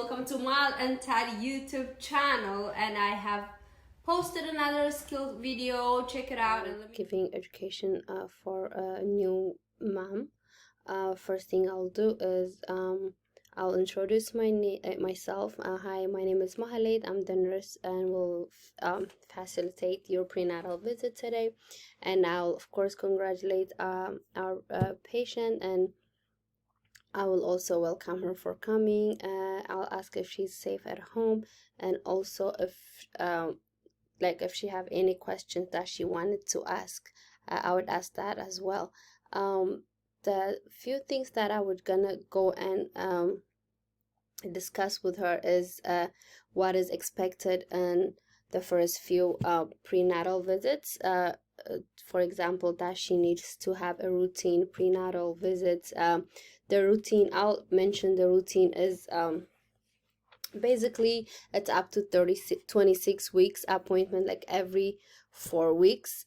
welcome to Mal and Tad YouTube channel, and I have posted another skills video. Check it out. And giving education for a new mom. First thing I'll do is I'll introduce myself. Hi, my name is Mahalid. I'm the nurse and will facilitate your prenatal visit today. And I'll of course congratulate our patient, and I will also welcome her for coming. I'll ask if she's safe at home, and also if she have any questions that she wanted to ask, I would ask that as well. The few things that I would gonna go and discuss with her is what is expected in the first few prenatal visits. For example, that she needs to have a routine prenatal visits. The routine, I'll mention the routine is basically it's up to 26 weeks appointment, like every 4 weeks.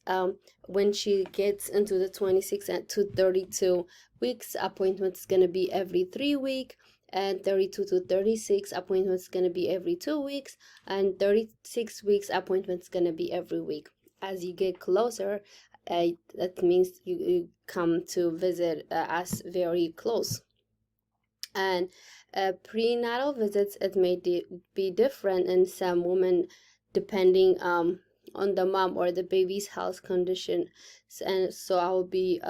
When she gets into the 26 and to 32 weeks, appointment is going to be every 3 weeks, and 32 to 36 appointments is going to be every 2 weeks, and 36 weeks appointment is going to be every week. As you get closer, that means you come to visit us very close. And prenatal visits, it may be different in some women depending on the mom or the baby's health condition. And so I will be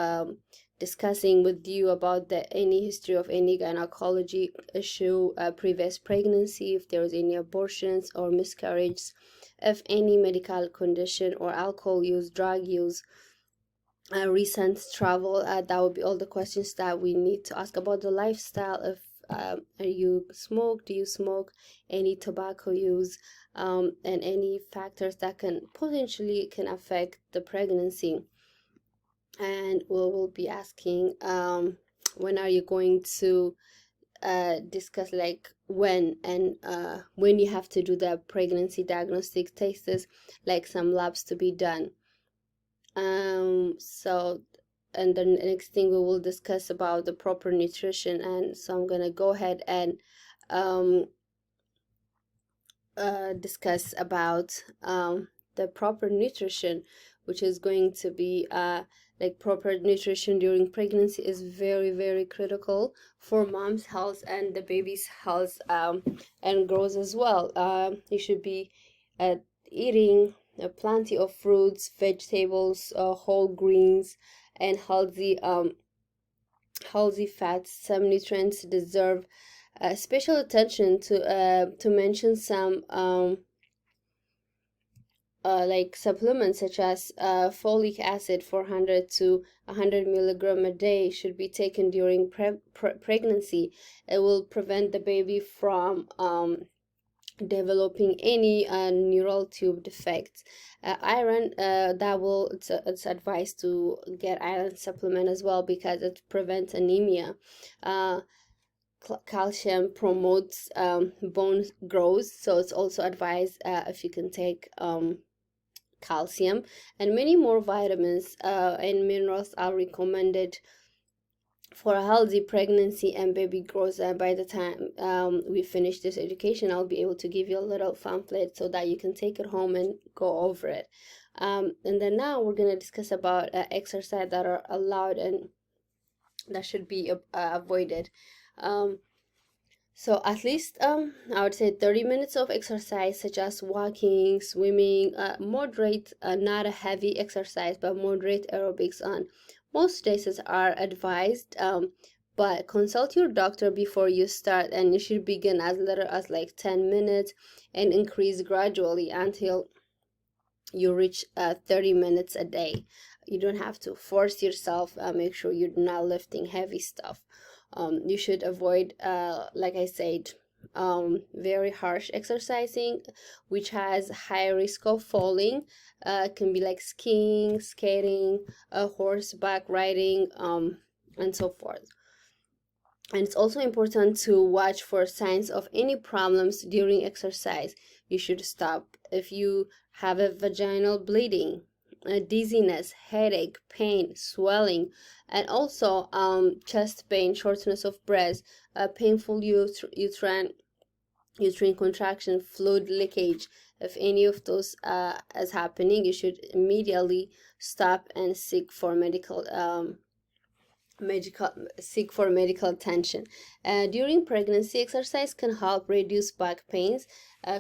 discussing with you about any history of any gynecology issue, previous pregnancy, if there was any abortions or miscarriages, if any medical condition or alcohol use, drug use, recent travel. That would be all the questions that we need to ask about the lifestyle. If do you smoke, any tobacco use, and any factors that can potentially affect the pregnancy. And we'll be asking when are you going to discuss like when you have to do the pregnancy diagnostic tests, like some labs to be done. So, and the next thing we will discuss about the proper nutrition. And so I'm gonna go ahead and discuss about the proper nutrition, which is going to be like proper nutrition during pregnancy is very, very critical for mom's health and the baby's health and growth as well. You should be eating plenty of fruits, vegetables, whole greens, and healthy fats. Some nutrients deserve special attention. To mention some like supplements such as folic acid, 400 to 100 milligram a day, should be taken during pregnancy. It will prevent the baby from developing any neural tube defects. Iron, it's advised to get iron supplement as well because it prevents anemia. Calcium promotes bone growth, so it's also advised if you can take calcium, and many more vitamins and minerals are recommended for a healthy pregnancy and baby growth. And by the time we finish this education, I'll be able to give you a little pamphlet so that you can take it home and go over it. And then now we're going to discuss about exercise that are allowed and that should be avoided. So at least I would say 30 minutes of exercise, such as walking, swimming, moderate, not a heavy exercise, but moderate aerobics on most days are advised. But consult your doctor before you start, and you should begin as little as like 10 minutes and increase gradually until you reach 30 minutes a day. You don't have to force yourself. Make sure you're not lifting heavy stuff. You should avoid, like I said, very harsh exercising, which has high risk of falling. Can be like skiing, skating, horseback riding, and so forth. And it's also important to watch for signs of any problems during exercise. You should stop if you have a vaginal bleeding, dizziness, headache, pain, swelling, and also chest pain, shortness of breath, painful uterine uterine contraction, fluid leakage. If any of those is happening, you should immediately stop and seek for medical attention. During pregnancy, exercise can help reduce back pains,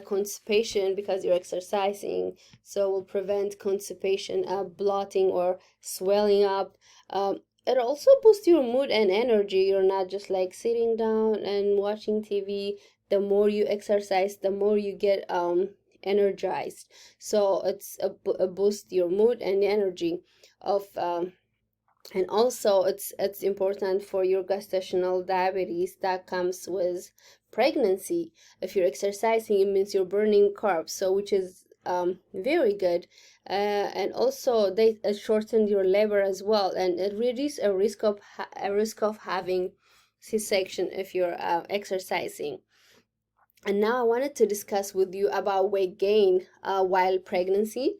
constipation, because you're exercising, so will prevent constipation, bloating or swelling up. It also boosts your mood and energy. You're not just like sitting down and watching TV. The more you exercise, the more you get energized. So it's a boost your mood and energy of and also it's important for your gestational diabetes that comes with pregnancy. If you're exercising, it means you're burning carbs, so which is very good. And also they shorten your labor as well, and it reduces a risk of having C-section if you're exercising. And now I wanted to discuss with you about weight gain while pregnancy.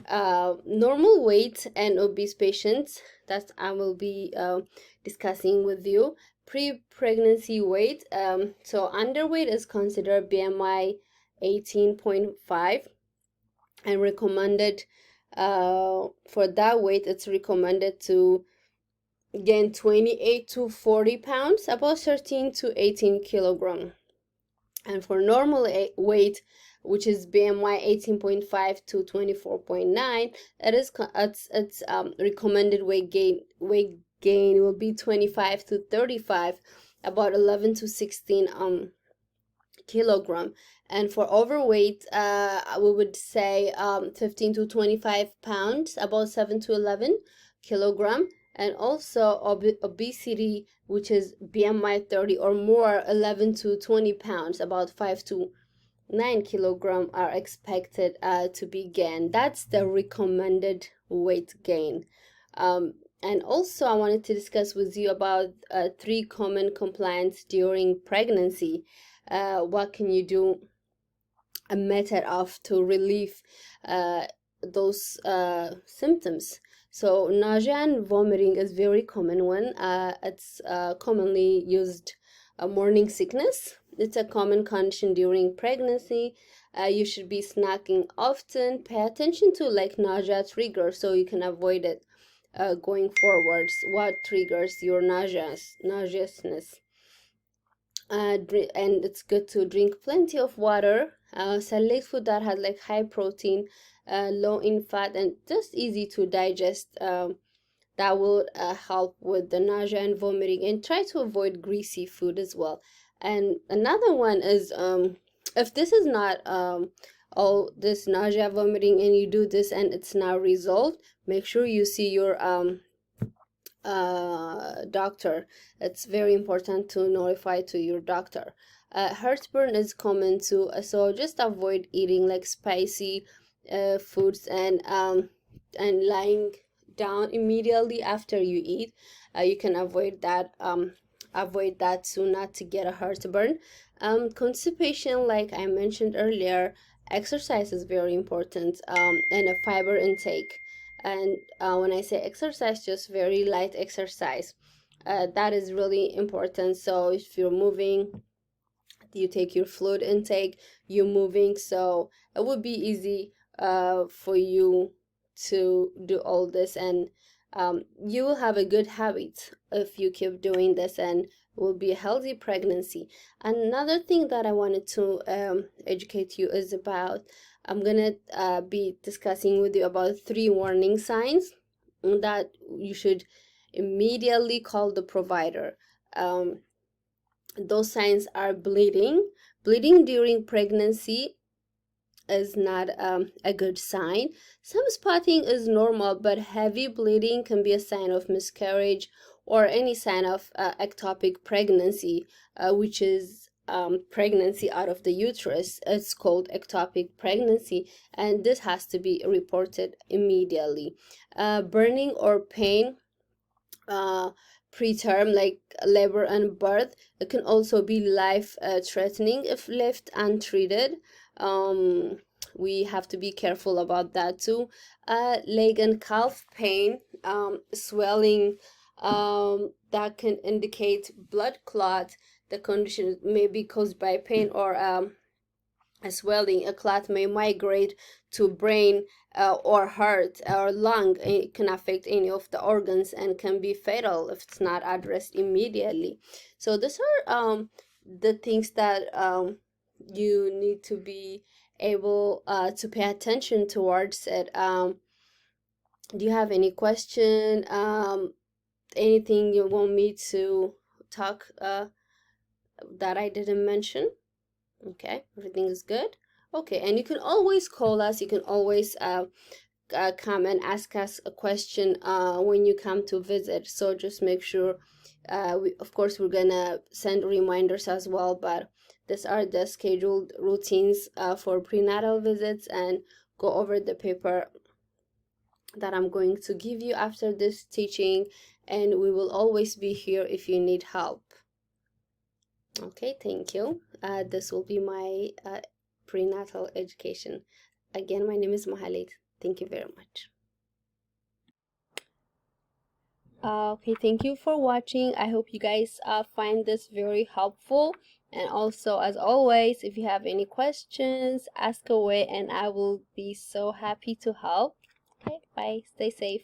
Normal weight and obese patients that I will be discussing with you. Pre-pregnancy weight. So underweight is considered BMI 18.5 and recommended for that weight. It's recommended to gain 28 to 40 pounds, about 13 to 18 kilogram. And for normal weight, which is BMI 18.5 to 24.9, it's recommended weight gain will be 25 to 35, about 11 to 16 kilogram. And for overweight, we would say 15 to 25 pounds, about 7 to 11 kilogram. And also obesity, which is BMI 30 or more, 11 to 20 pounds, about 5 to 9 kilogram are expected to be gained. That's the recommended weight gain. And also I wanted to discuss with you about 3 common complaints during pregnancy. What can you do, a method of to relieve those symptoms. So nausea and vomiting is very common one. It's commonly used morning sickness. It's a common condition during pregnancy. You should be snacking often. Pay attention to like nausea triggers so you can avoid it going forwards. What triggers your nauseousness? And it's good to drink plenty of water. Select food that has like high protein, low in fat, and just easy to digest. That will help with the nausea and vomiting. And try to avoid greasy food as well. And another one is if this is not all this nausea, vomiting, and you do this and it's not resolved, make sure you see your doctor. It's very important to notify to your doctor. Heartburn is common too, so just avoid eating like spicy foods and lying down immediately after you eat. You can avoid that so not to get a heartburn. Constipation, like I mentioned earlier, exercise is very important, and a fiber intake. And when I say exercise, just very light exercise. That is really important. So if you're moving, you take your fluid intake, you're moving, so it would be easy for you to do all this, and you will have a good habit if you keep doing this, and will be a healthy pregnancy. Another thing that I wanted to educate you is about, I'm gonna be discussing with you about 3 warning signs that you should immediately call the provider. Those signs are bleeding. Bleeding during pregnancy is not a good sign. Some spotting is normal, but heavy bleeding can be a sign of miscarriage or any sign of ectopic pregnancy, which is pregnancy out of the uterus. It's called ectopic pregnancy, and this has to be reported immediately. Burning or pain preterm, like labor and birth. It can also be life threatening if left untreated. We have to be careful about that too. Leg and calf pain, swelling, that can indicate blood clot. The condition may be caused by pain or A swelling, a clot may migrate to brain or heart or lung. It can affect any of the organs and can be fatal if it's not addressed immediately. So these are the things that you need to be able to pay attention towards it. Do you have any question? Anything you want me to talk that I didn't mention? Okay, everything is good. Okay, and you can always call us. You can always come and ask us a question when you come to visit. So just make sure. Of course, we're gonna send reminders as well, but these are the scheduled routines for prenatal visits, and go over the paper that I'm going to give you after this teaching, and we will always be here if you need help. Okay, thank you. This will be my prenatal education. Again, my name is Mahalit. Thank you very much. Okay, thank you for watching. I hope you guys find this very helpful. And also, as always, if you have any questions, ask away, and I will be so happy to help. Okay, bye. Stay safe.